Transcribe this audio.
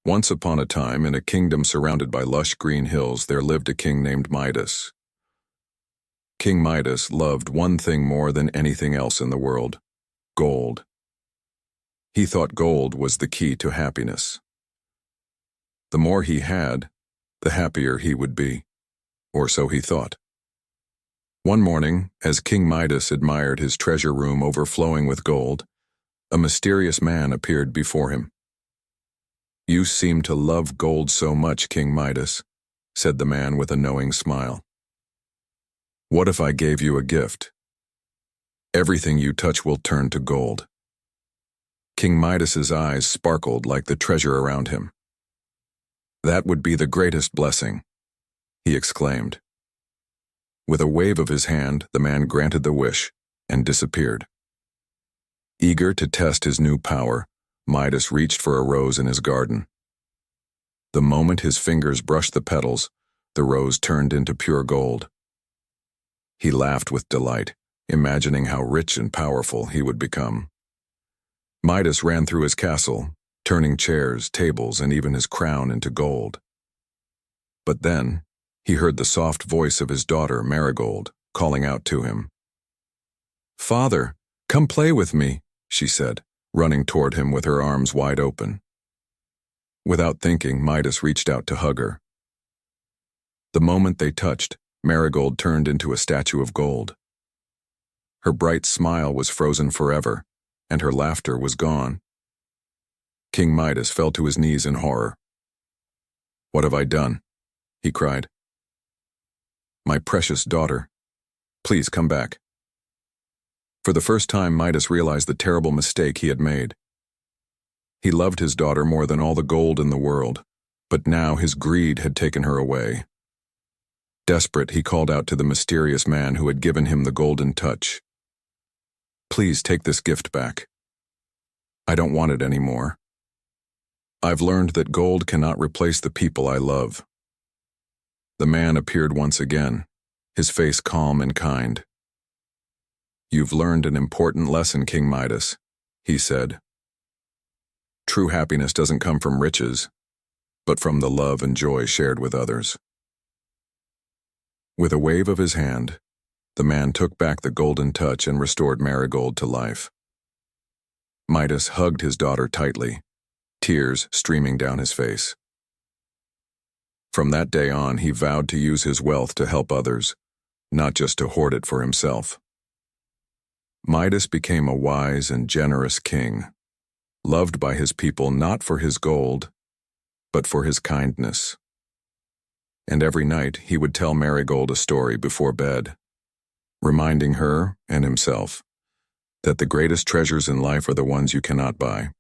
Once upon a time, in a kingdom surrounded by lush green hills, there lived a king named Midas. King Midas loved one thing more than anything else in the world: gold. He thought gold was the key to happiness. The more he had, the happier he would be, or so he thought. One morning, as King Midas admired his treasure room overflowing with gold, a mysterious man appeared before him. "You seem to love gold so much, King Midas," said the man with a knowing smile. "What if I gave you a gift? Everything you touch will turn to gold." King Midas's eyes sparkled like the treasure around him. "That would be the greatest blessing," he exclaimed. With a wave of his hand, the man granted the wish and disappeared. Eager to test his new power, Midas reached for a rose in his garden. The moment his fingers brushed the petals, the rose turned into pure gold. He laughed with delight, imagining how rich and powerful he would become. Midas ran through his castle, turning chairs, tables, and even his crown into gold. But then, he heard the soft voice of his daughter, Marigold, calling out to him. "Father, come play with me," she said, running toward him with her arms wide open. Without thinking, Midas reached out to hug her. The moment they touched, Marigold turned into a statue of gold. Her bright smile was frozen forever, and her laughter was gone. King Midas fell to his knees in horror. "What have I done?" he cried. "My precious daughter, please come back." For the first time, Midas realized the terrible mistake he had made. He loved his daughter more than all the gold in the world, but now his greed had taken her away. Desperate, he called out to the mysterious man who had given him the golden touch. "Please take this gift back. I don't want it anymore. I've learned that gold cannot replace the people I love." The man appeared once again, his face calm and kind. "You've learned an important lesson, King Midas," he said. "True happiness doesn't come from riches, but from the love and joy shared with others." With a wave of his hand, the man took back the golden touch and restored Marigold to life. Midas hugged his daughter tightly, tears streaming down his face. From that day on, he vowed to use his wealth to help others, not just to hoard it for himself. Midas became a wise and generous king, loved by his people not for his gold, but for his kindness. And every night he would tell Marigold a story before bed, reminding her and himself that the greatest treasures in life are the ones you cannot buy.